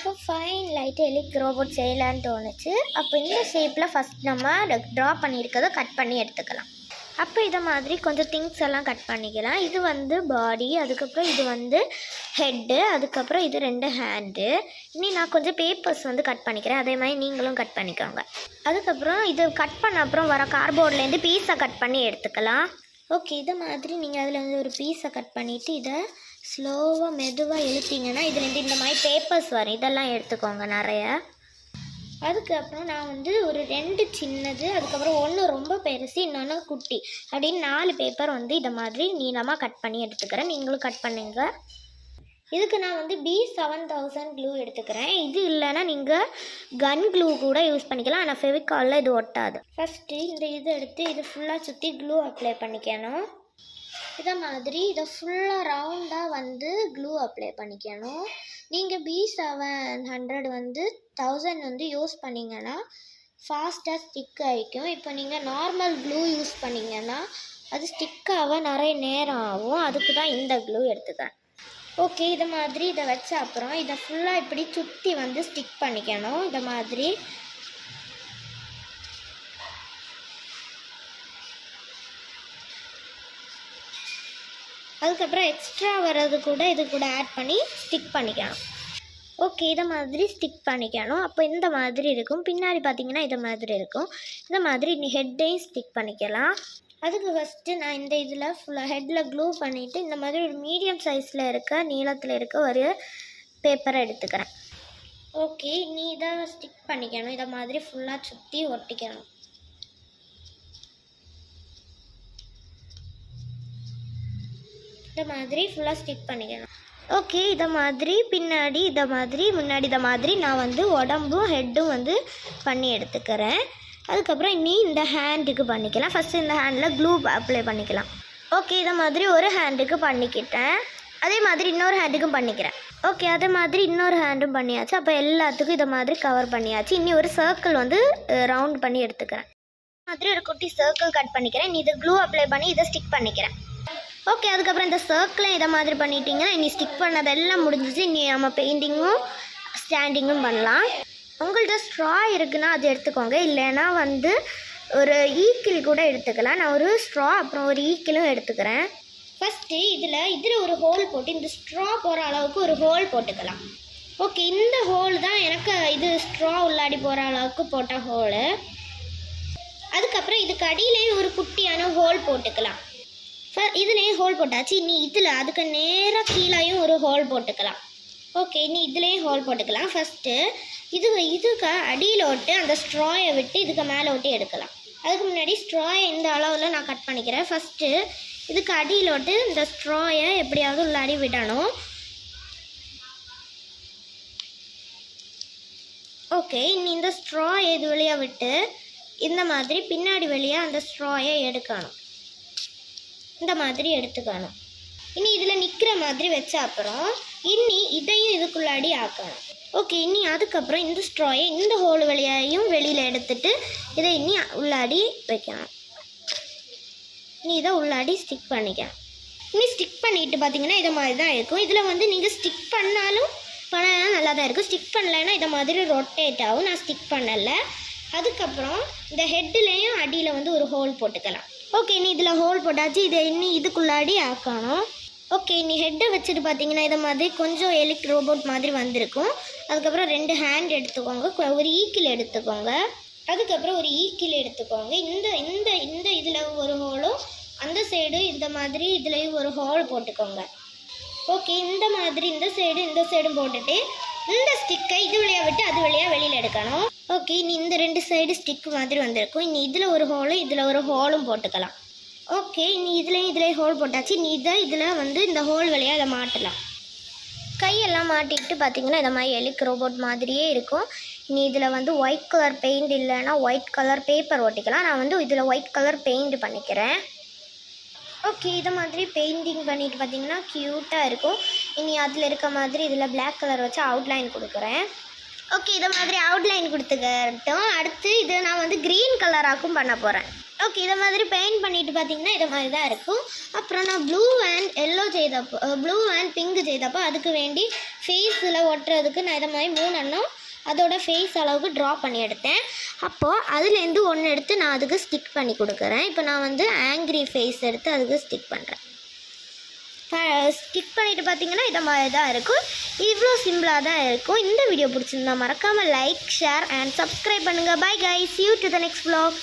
அப்போ fine light எலிக் robot செய்யலான்னு தோணுச்சு. அப்போ இந்த ஷேப்பில் ஃபஸ்ட் நம்ம ட்ரா பண்ணியிருக்கிறத கட் பண்ணி எடுத்துக்கலாம். அப்போ இதை மாதிரி கொஞ்சம் திங்ஸ் எல்லாம் கட் பண்ணிக்கலாம். இது வந்து பாடி, அதுக்கப்புறம் இது வந்து ஹெட்டு, அதுக்கப்புறம் இது 2 ஹேண்டு. இனி நான் கொஞ்சம் பேப்பர்ஸ் வந்து கட் பண்ணிக்கிறேன், அதே மாதிரி நீங்களும் கட் பண்ணிக்கோங்க. அதுக்கப்புறம் இது கட் பண்ண அப்புறம் வர கார்ட்போர்ட்லேருந்து பீஸை கட் பண்ணி எடுத்துக்கலாம். ஓகே, இதை மாதிரி நீங்கள் அதில் வந்து ஒரு பீஸை கட் பண்ணிவிட்டு இதை ஸ்லோவாக மெதுவாக இழுத்தீங்கன்னா இதுலேருந்து இந்த மாதிரி பேப்பர்ஸ் வரும். இதெல்லாம் எடுத்துக்கோங்க நிறைய. அதுக்கப்புறம் நான் வந்து ஒரு 2 சின்னது, அதுக்கப்புறம் 1 ரொம்ப பெருசு, இன்னொன்று குட்டி அப்படின்னு 4 பேப்பர் வந்து இதை மாதிரி நீளமாக கட் பண்ணி எடுத்துக்கிறேன். நீங்களும் கட் பண்ணுங்க. இதுக்கு நான் வந்து B7000 க்ளூ எடுத்துக்கிறேன். இது இல்லைன்னா நீங்கள் கன் க்ளூ கூட யூஸ் பண்ணிக்கலாம், ஆனால் ஃபெவிகாலில் இது ஒட்டாது. ஃபஸ்ட்டு இந்த இது எடுத்து இது ஃபுல்லாக சுற்றி க்ளூ அப்ளை பண்ணிக்கணும். இதை மாதிரி இதை ஃபுல்லாக ரவுண்டாக வந்து க்ளூ அப்ளை பண்ணிக்கணும். நீங்கள் B700 வந்து 1000 வந்து யூஸ் பண்ணிங்கன்னா ஃபாஸ்ட்டாக ஸ்டிக் ஆகிக்கும். இப்போ நீங்கள் நார்மல் க்ளூ யூஸ் பண்ணிங்கன்னா அது ஸ்டிக்காக நிறைய நேரம் ஆகும். அதுக்கு தான் இந்த க்ளூ எடுத்துக்கிறேன். ஓகே, இதை மாதிரி இதை வச்ச அப்புறம் இதை ஃபுல்லாக இப்படி சுற்றி வந்து ஸ்டிக் பண்ணிக்கணும். இதை மாதிரி அதுக்கப்புறம் எக்ஸ்ட்ரா வர்றது கூட இது கூட ஆட் பண்ணி ஸ்டிக் பண்ணிக்கணும். ஓகே, இதை மாதிரி ஸ்டிக் பண்ணிக்கணும். அப்போ இந்த மாதிரி இருக்கும். பின்னாடி பார்த்தீங்கன்னா இதை மாதிரி இருக்கும். இந்த மாதிரி நீ ஹெட்டையும் ஸ்டிக் பண்ணிக்கலாம். அதுக்கு ஃபஸ்ட்டு நான் இந்த இதில் ஃபுல்லாக ஹெட்டில் க்ளூ பண்ணிவிட்டு இந்த மாதிரி ஒரு மீடியம் சைஸில் இருக்க நீளத்தில் இருக்க ஒரு பேப்பரை எடுத்துக்கிறேன். ஓகே, நீ இதை ஸ்டிக் பண்ணிக்கணும். இதை மாதிரி ஃபுல்லாக சுற்றி ஒட்டிக்கணும். இந்த மாதிரி ஃபுல்லாக ஸ்டிக் பண்ணிக்கணும். ஓகே, இதை மாதிரி பின்னாடி இதை மாதிரி முன்னாடி இதை மாதிரி நான் வந்து உடம்பும் ஹெட்டும் வந்து பண்ணி எடுத்துக்கிறேன். அதுக்கப்புறம் இனி இந்த ஹேண்டுக்கு பண்ணிக்கலாம். ஃபஸ்ட்டு இந்த ஹேண்டில் க்ளூ அப்ளை பண்ணிக்கலாம். ஓகே, இதை மாதிரி ஒரு ஹேண்டுக்கு பண்ணிக்கிட்டேன். அதே மாதிரி இன்னொரு ஹேண்டுக்கும் பண்ணிக்கிறேன். ஓகே, அதே மாதிரி இன்னொரு ஹேண்டும் பண்ணியாச்சு. அப்போ எல்லாத்துக்கும் இதை மாதிரி கவர் பண்ணியாச்சு. இன்னி ஒரு சர்க்கிள் வந்து ரவுண்ட் பண்ணி எடுத்துக்கிறேன். மாதிரி ஒரு குட்டி சர்க்கிள் கட் பண்ணிக்கிறேன். இனி இதை க்ளூ அப்ளை பண்ணி இதை ஸ்டிக் பண்ணிக்கிறேன். ஓகே, அதுக்கப்புறம் இந்த சர்க்கிளையும் இதை மாதிரி பண்ணிட்டீங்கன்னா இனி ஸ்டிக் பண்ணதெல்லாம் முடிஞ்சிச்சு. இனி நம்ம பெயிண்டிங்கும் ஸ்டாண்டிங்கும் பண்ணலாம். உங்கள்கிட்ட ஸ்ட்ரா இருக்குன்னா அது எடுத்துக்கோங்க, இல்லைன்னா வந்து ஒரு ஈக்கிள் கூட எடுத்துக்கலாம். நான் ஒரு ஸ்ட்ரா அப்புறம் ஒரு ஈக்கிளும் எடுத்துக்கிறேன். ஃபஸ்ட்டு இதில் ஒரு ஹோல் போட்டு இந்த ஸ்ட்ரா போகிற அளவுக்கு ஒரு ஹோல் போட்டுக்கலாம். ஓகே, இந்த ஹோல் தான் எனக்கு இது ஸ்ட்ரா உள்ளாடி போகிற அளவுக்கு போட்ட ஹோலு. அதுக்கப்புறம் இதுக்கு அடியிலேயும் ஒரு குட்டியான ஹோல் போட்டுக்கலாம். இதுலேயே ஹோல் போட்டாச்சு. இனி இதில் அதுக்கு நேராக கீழேயும் ஒரு ஹோல் போட்டுக்கலாம். ஓகே, இனி இதுலேயும் ஹோல் போட்டுக்கலாம். ஃபஸ்ட்டு இதுக்கு அடியில் ஒட்டு அந்த ஸ்ட்ராயை விட்டு இதுக்கு மேலே ஒட்டி எடுக்கலாம். அதுக்கு முன்னாடி ஸ்ட்ராயை இந்த அளவில் நான் கட் பண்ணிக்கிறேன். ஃபஸ்ட்டு இதுக்கு அடியில் ஒட்டு இந்த ஸ்ட்ராயை எப்படியாவது உள்ளாடி விடணும். ஓகே, இனி இந்த ஸ்ட்ராயை இது வழியாக விட்டு இந்த மாதிரி பின்னாடி வழியாக அந்த ஸ்ட்ராயை எடுக்கணும். இந்த மாதிரி எடுத்துக்கணும். இனி இதில் நிற்கிற மாதிரி வச்ச அப்புறம் இனி இதையும் இதுக்குள்ளாடி ஆக்கணும். ஓகே, இனி அதுக்கப்புறம் இந்த ஸ்ட்ராயை இந்த ஹோல் வழியாயும் வெளியில் எடுத்துட்டு இதை இனி உள்ளாடி வைக்கணும். இனி இதை உள்ளாடி ஸ்டிக் பண்ணிக்கலாம். இனி ஸ்டிக் பண்ணிட்டு பார்த்தீங்கன்னா இதை மாதிரி தான் இருக்கும். இதில் வந்து நீங்கள் ஸ்டிக் பண்ணாலும் நல்லா தான் இருக்கும். ஸ்டிக் பண்ணலைன்னா இதை மாதிரி ரொட்டேட் ஆகும். நான் ஸ்டிக் பண்ணலை. அதுக்கப்புறம் இந்த ஹெட்டுலேயும் அடியில் வந்து ஒரு ஹோல் போட்டுக்கலாம். ஓகே, இனி இதில் ஹோல் போட்டாச்சு. இதை இன்னி இதுக்குள்ளாடி ஆக்கணும். ஓகே, இனி ஹெட்டை வச்சுட்டு பார்த்தீங்கன்னா இதை மாதிரி கொஞ்சம் எலிக் ரோபோட் மாதிரி வந்திருக்கும். அதுக்கப்புறம் 2 ஹேண்ட் எடுத்துக்கோங்க, ஒரு ஈக்கிள் எடுத்துக்கோங்க, அதுக்கப்புறம் ஒரு ஈக்கிள் எடுத்துக்கோங்க. இந்த இந்த இந்த இதில் ஒரு ஹோலும் அந்த சைடு இந்த மாதிரி இதுலேயும் ஒரு ஹோல் போட்டுக்கோங்க. ஓகே, இந்த மாதிரி இந்த சைடும் போட்டுட்டு இந்த ஸ்டிக்கை இது வழியாக விட்டு அது வழியாக வெளியில் எடுக்கணும். ஓகே, இனி இந்த 2 சைடு ஸ்டிக் மாதிரி வந்திருக்கும். இனி இதில் ஒரு ஹோலும் இதில் ஒரு ஹோலும் போட்டுக்கலாம். ஓகே, இனி இதுலேயும் ஹோல் போட்டாச்சு. நீ இதில் வந்து இந்த ஹோல் வழியாக அதை மாட்டலாம். கையெல்லாம் மாட்டிக்கிட்டு பார்த்தீங்கன்னா இந்த மாதிரி எலிக் ரோபோட் மாதிரியே இருக்கும். இனி இதில் வந்து ஒயிட் கலர் பெயிண்ட் இல்லைன்னா ஒயிட் கலர் பேப்பர் ஒட்டிக்கலாம். நான் வந்து இதில் ஒயிட் கலர் பெயிண்ட் பண்ணிக்கிறேன். ஓகே, இதை மாதிரி பெயிண்டிங் பண்ணிட்டு பார்த்தீங்கன்னா க்யூட்டாக இருக்கும். இனி அதில் இருக்க மாதிரி இதில் பிளாக் கலர் வச்சு அவுட்லைன் கொடுக்குறேன். ஓகே, இதை மாதிரி அவுட்லைன் கொடுத்துக்கட்டும். அடுத்து இதை நான் வந்து க்ரீன் கலராக்கும் பண்ண போகிறேன். ஓகே, இதை மாதிரி பெயிண்ட் பண்ணிட்டு பார்த்தீங்கன்னா இதை மாதிரி தான் இருக்கும். அப்புறம் நான் ப்ளூ அண்ட் எல்லோ செய்தப்போ, ப்ளூ அண்ட் பிங்க் செய்தப்போ அதுக்கு வேண்டி ஃபேஸில் ஒட்டுறதுக்கு நான் இதை மாதிரி 3 எண்ணம் அதோட ஃபேஸ் அளவுக்கு ட்ரா பண்ணி எடுத்தேன். அப்போது அதுலேருந்து ஒன்று எடுத்து நான் அதுக்கு ஸ்டிக் பண்ணி கொடுக்குறேன். இப்போ நான் வந்து ஆங்க்ரி ஃபேஸ் எடுத்து அதுக்கு ஸ்டிக் பண்ணுறேன். ஸ்டிக் பண்ணிவிட்டு பார்த்தீங்கன்னா இதை மாதிரி தான் இருக்கும். இவ்வளோ சிம்பிளாக தான் இருக்கும். இந்த வீடியோ பிடிச்சிருந்தா மறக்காமல் லைக், ஷேர் அண்ட் சப்ஸ்கிரைப் பண்ணுங்கள். Bye guys, see you to the next vlog.